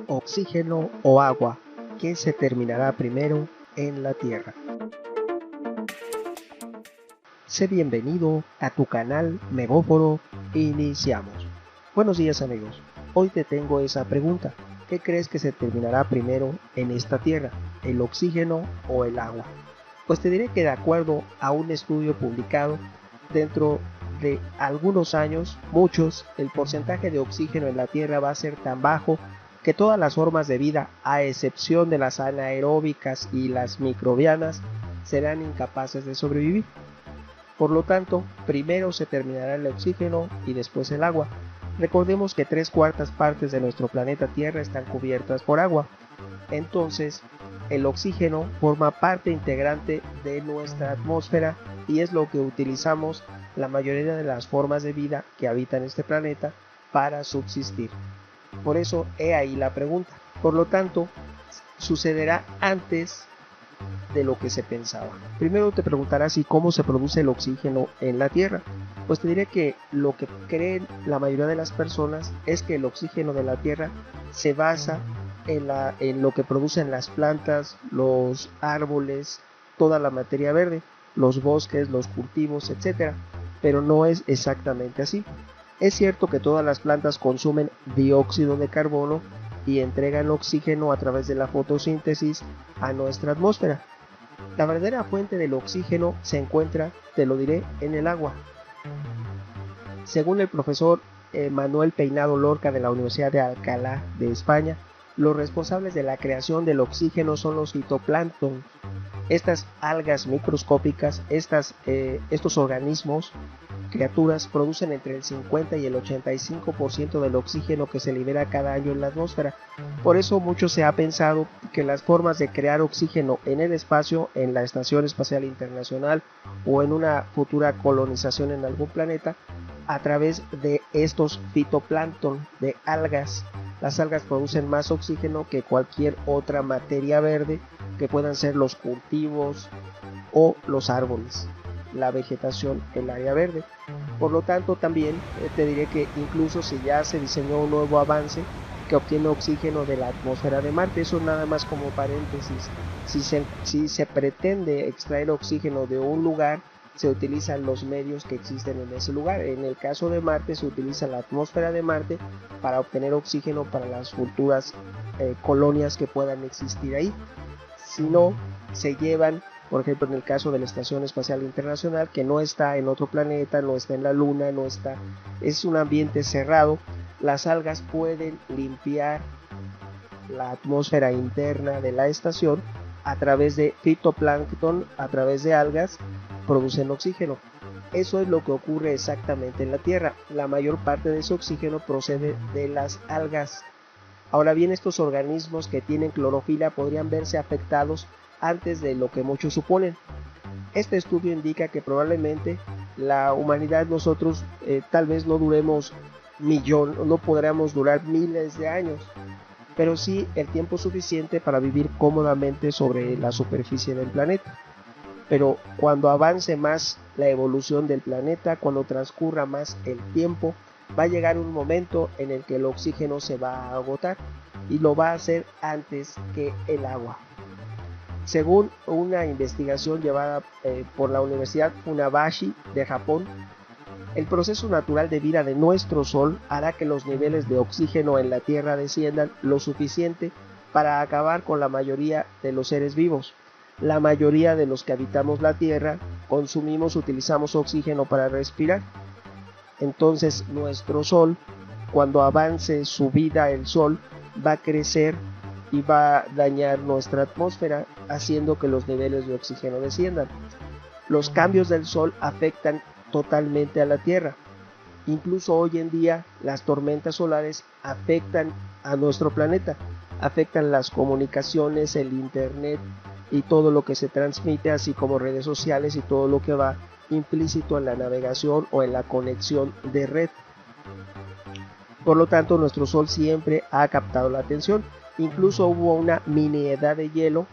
Oxígeno o agua, ¿qué se terminará primero en la Tierra? Sé bienvenido a tu canal Megóforo. Iniciamos. Buenos días amigos, hoy te tengo esa pregunta. ¿Qué crees que se terminará primero en esta Tierra, el oxígeno o el agua? Pues te diré que de acuerdo a un estudio publicado, dentro de algunos años, el porcentaje de oxígeno en la Tierra va a ser tan bajo que todas las formas de vida, a excepción de las anaeróbicas y las microbianas, serán incapaces de sobrevivir. Por lo tanto, primero se terminará el oxígeno y después el agua. Recordemos que 3/4 partes de nuestro planeta Tierra están cubiertas por agua. Entonces, el oxígeno forma parte integrante de nuestra atmósfera y es lo que utilizamos la mayoría de las formas de vida que habitan este planeta para subsistir. Por eso, he ahí la pregunta. Por lo tanto, sucederá antes de lo que se pensaba. Primero te preguntarás ¿y cómo se produce el oxígeno en la Tierra? Pues te diré que lo que creen la mayoría de las personas es que el oxígeno de la Tierra se basa en lo que producen las plantas, los árboles, toda la materia verde, los bosques, los cultivos, etc. Pero no es exactamente así. Es cierto que todas las plantas consumen dióxido de carbono y entregan oxígeno a través de la fotosíntesis a nuestra atmósfera. La verdadera fuente del oxígeno se encuentra, te lo diré, en el agua. Según el profesor Manuel Peinado Lorca de la Universidad de Alcalá de España, los responsables de la creación del oxígeno son los fitoplancton. Estas algas microscópicas, estos organismos, criaturas, producen entre el 50 y el 85% del oxígeno que se libera cada año en la atmósfera. Por eso mucho se ha pensado que las formas de crear oxígeno en el espacio, en la Estación Espacial Internacional o en una futura colonización en algún planeta, a través de estos fitoplancton, de algas. Las algas producen más oxígeno que cualquier otra materia verde, que puedan ser los cultivos o los árboles, la vegetación, el área verde. Por lo tanto, también te diré que incluso si ya se diseñó un nuevo avance que obtiene oxígeno de la atmósfera de Marte, eso nada más como paréntesis. Si se pretende extraer oxígeno de un lugar, se utilizan los medios que existen en ese lugar. En el caso de Marte se utiliza la atmósfera de Marte para obtener oxígeno para las futuras colonias que puedan existir ahí. Si no, se llevan, por ejemplo en el caso de la Estación Espacial Internacional, que no está en otro planeta, no está en la Luna, es un ambiente cerrado. Las algas pueden limpiar la atmósfera interna de la estación a través de fitoplancton, a través de algas, producen oxígeno. Eso es lo que ocurre exactamente en la Tierra. La mayor parte de ese oxígeno procede de las algas. Ahora bien, estos organismos que tienen clorofila podrían verse afectados antes de lo que muchos suponen. Este estudio indica que probablemente la humanidad, nosotros tal vez no duremos no podremos durar miles de años, pero sí el tiempo suficiente para vivir cómodamente sobre la superficie del planeta. Pero cuando avance más la evolución del planeta, cuando transcurra más el tiempo, va a llegar un momento en el que el oxígeno se va a agotar y lo va a hacer antes que el agua. Según una investigación llevada por la Universidad Funabashi de Japón, el proceso natural de vida de nuestro Sol hará que los niveles de oxígeno en la Tierra desciendan lo suficiente para acabar con la mayoría de los seres vivos. La mayoría de los que habitamos la Tierra utilizamos oxígeno para respirar. Entonces nuestro Sol, cuando avance su vida, el Sol va a crecer y va a dañar nuestra atmósfera, haciendo que los niveles de oxígeno desciendan. Los cambios del Sol afectan totalmente a la Tierra. Incluso hoy en día las tormentas solares afectan a nuestro planeta, afectan las comunicaciones, el internet y todo lo que se transmite, así como redes sociales y todo lo que va implícito en la navegación o en la conexión de red. Por lo tanto, nuestro Sol siempre ha captado la atención. Incluso hubo una mini edad de hielo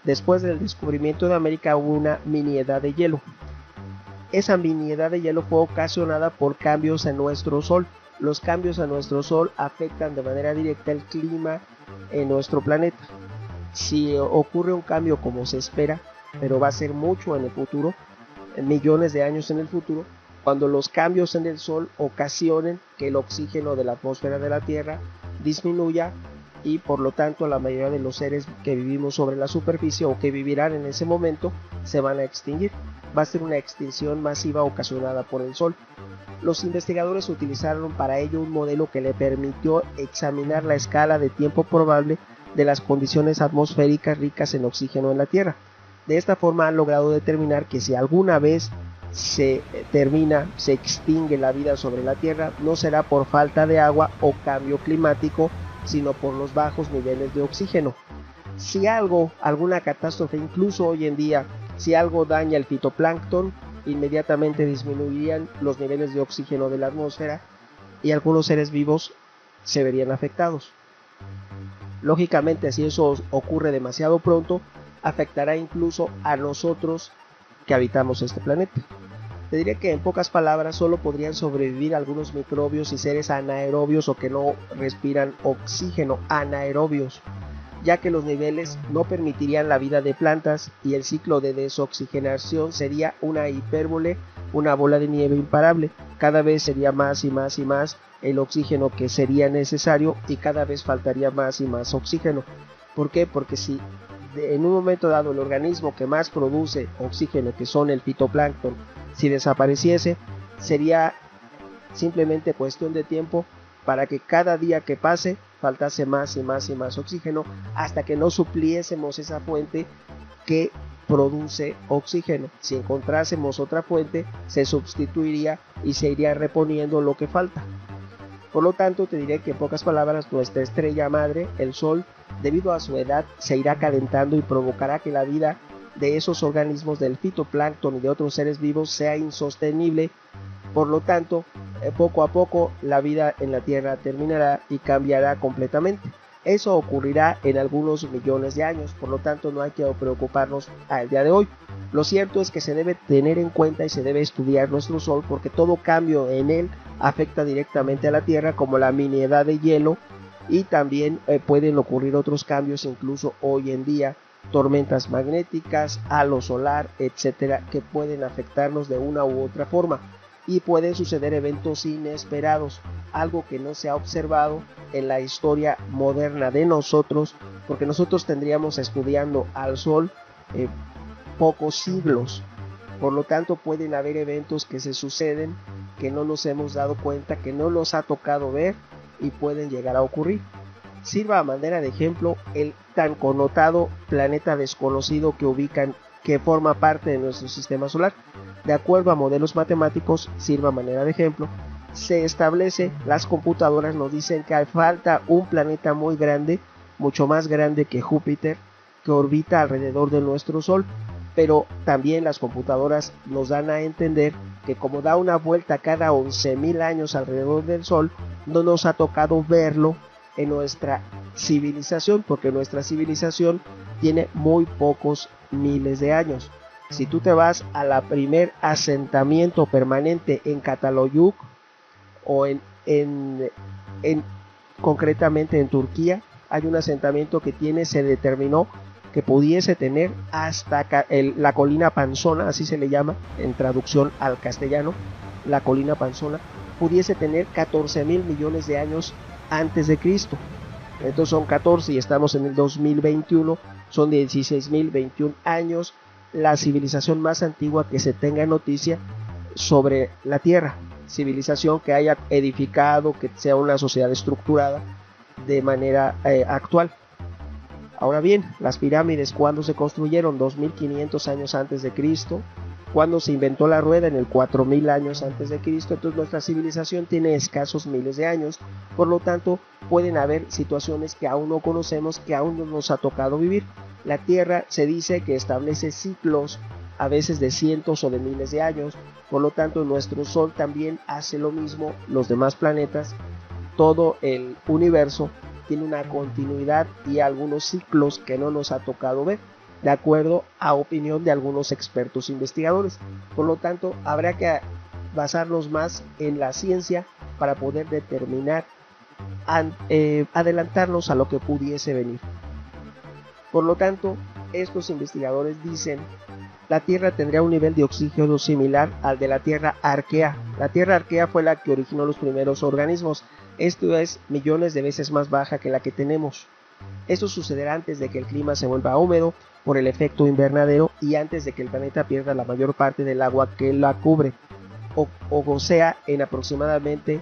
después del descubrimiento de América, hubo una mini edad de hielo. Esa mini edad de hielo fue ocasionada por cambios en nuestro Sol los cambios a nuestro Sol afectan de manera directa el clima en nuestro planeta. Si ocurre un cambio como se espera, pero va a ser mucho en el futuro, en millones de años en el futuro, cuando los cambios en el Sol ocasionen que el oxígeno de la atmósfera de la Tierra disminuya y por lo tanto la mayoría de los seres que vivimos sobre la superficie o que vivirán en ese momento se van a extinguir. Va a ser una extinción masiva ocasionada por el Sol. Los investigadores utilizaron para ello un modelo que le permitió examinar la escala de tiempo probable de las condiciones atmosféricas ricas en oxígeno en la Tierra. De esta forma han logrado determinar que si alguna vez se extingue la vida sobre la Tierra, no será por falta de agua o cambio climático, sino por los bajos niveles de oxígeno. Si alguna catástrofe, incluso hoy en día, si algo daña el fitoplancton, inmediatamente disminuirían los niveles de oxígeno de la atmósfera y algunos seres vivos se verían afectados. Lógicamente, si eso ocurre demasiado pronto, afectará incluso a nosotros que habitamos este planeta. Te diré que en pocas palabras solo podrían sobrevivir algunos microbios y seres anaerobios o que no respiran oxígeno, anaerobios, ya que los niveles no permitirían la vida de plantas y el ciclo de desoxigenación sería una hipérbole, una bola de nieve imparable. Cada vez sería más y más y más el oxígeno que sería necesario y cada vez faltaría más y más oxígeno. ¿Por qué? Porque si en un momento dado el organismo que más produce oxígeno, que son el fitoplancton, si desapareciese, sería simplemente cuestión de tiempo para que cada día que pase faltase más y más y más oxígeno hasta que no supliésemos esa fuente que produce oxígeno. Si encontrásemos otra fuente, se sustituiría y se iría reponiendo lo que falta. Por lo tanto, te diré que en pocas palabras, nuestra estrella madre, el Sol, debido a su edad, se irá calentando y provocará que la vida de esos organismos del fitoplancton y de otros seres vivos sea insostenible. Por lo tanto, poco a poco la vida en la Tierra terminará y cambiará completamente. Eso ocurrirá en algunos millones de años, por lo tanto no hay que preocuparnos al día de hoy. Lo cierto es que se debe tener en cuenta y se debe estudiar nuestro Sol porque todo cambio en él afecta directamente a la Tierra, como la mini edad de hielo, y también pueden ocurrir otros cambios incluso hoy en día, tormentas magnéticas, halo solar, etcétera, que pueden afectarnos de una u otra forma. Y pueden suceder eventos inesperados, algo que no se ha observado en la historia moderna de nosotros, porque nosotros tendríamos estudiando al Sol pocos siglos. Por lo tanto, pueden haber eventos que se suceden que no nos hemos dado cuenta, que no nos ha tocado ver y pueden llegar a ocurrir. Sirva a manera de ejemplo el tan connotado planeta desconocido que forma parte de nuestro sistema solar. De acuerdo a modelos matemáticos, sirva a manera de ejemplo, se establece, las computadoras nos dicen que falta un planeta muy grande, mucho más grande que Júpiter, que orbita alrededor de nuestro Sol, pero también las computadoras nos dan a entender que como da una vuelta cada 11.000 años alrededor del Sol, no nos ha tocado verlo en nuestra civilización, porque nuestra civilización tiene muy pocos miles de años. Si tú te vas a la primer asentamiento permanente en Cataloyuk o concretamente en Turquía, hay un asentamiento que se determinó que pudiese tener hasta la colina Panzona, así se le llama en traducción al castellano, la colina Panzona, pudiese tener 14.000 millones de años antes de Cristo. Entonces son 14 y estamos en el 2021, son 16.021 años, la civilización más antigua que se tenga noticia sobre la Tierra, civilización que haya edificado, que sea una sociedad estructurada de manera actual. Ahora bien, las pirámides, ¿cuándo se construyeron? 2.500 años antes de Cristo. Cuando se inventó la rueda, en el 4.000 años antes de Cristo. Entonces nuestra civilización tiene escasos miles de años, por lo tanto pueden haber situaciones que aún no conocemos, que aún no nos ha tocado vivir. La Tierra se dice que establece ciclos a veces de cientos o de miles de años, por lo tanto nuestro Sol también hace lo mismo, los demás planetas, todo el universo tiene una continuidad y algunos ciclos que no nos ha tocado ver, de acuerdo a opinión de algunos expertos investigadores. Por lo tanto, habrá que basarnos más en la ciencia para poder determinar, adelantarnos a lo que pudiese venir. Por lo tanto, estos investigadores dicen la Tierra tendría un nivel de oxígeno similar al de la Tierra arquea. La Tierra arquea fue la que originó los primeros organismos. Esto es millones de veces más baja que la que tenemos. Esto sucederá antes de que el clima se vuelva húmedo por el efecto invernadero y antes de que el planeta pierda la mayor parte del agua que la cubre, o sea, en aproximadamente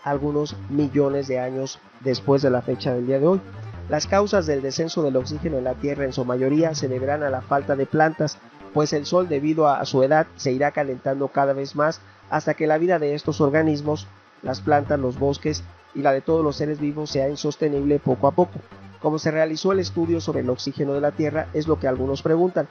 algunos millones de años después de la fecha del día de hoy. Las causas del descenso del oxígeno en la Tierra en su mayoría se deberán a la falta de plantas, pues el Sol debido a su edad se irá calentando cada vez más hasta que la vida de estos organismos, las plantas, los bosques y la de todos los seres vivos sea insostenible poco a poco. ¿Cómo se realizó el estudio sobre el oxígeno de la Tierra? Es lo que algunos preguntan.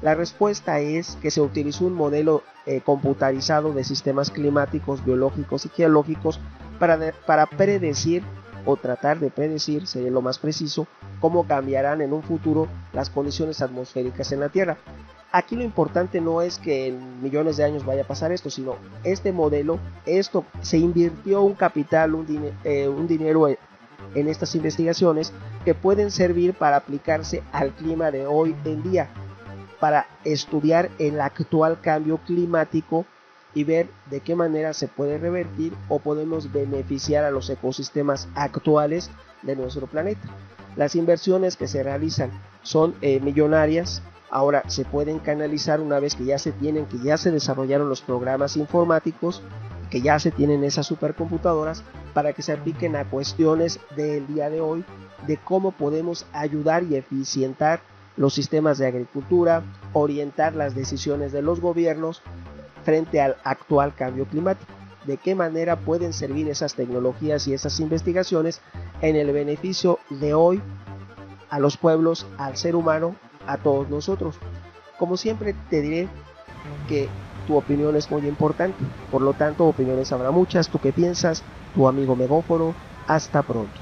La respuesta es que se utilizó un modelo computarizado de sistemas climáticos, biológicos y geológicos para predecir o tratar de predecir, sería lo más preciso, cómo cambiarán en un futuro las condiciones atmosféricas en la Tierra. Aquí lo importante no es que en millones de años vaya a pasar esto, sino este modelo, se invirtió un capital, un dinero en estas investigaciones que pueden servir para aplicarse al clima de hoy en día, para estudiar el actual cambio climático y ver de qué manera se puede revertir o podemos beneficiar a los ecosistemas actuales de nuestro planeta. Las inversiones que se realizan son millonarias. Ahora se pueden canalizar una vez que ya se desarrollaron los programas informáticos, que ya se tienen esas supercomputadoras, para que se apliquen a cuestiones del día de hoy de cómo podemos ayudar y eficientar los sistemas de agricultura, orientar las decisiones de los gobiernos frente al actual cambio climático. De qué manera pueden servir esas tecnologías y esas investigaciones en el beneficio de hoy a los pueblos, al ser humano, a todos nosotros. Como siempre te diré que tu opinión es muy importante, por lo tanto opiniones habrá muchas. ¿Tú qué piensas? Tu amigo Megóforo. Hasta pronto.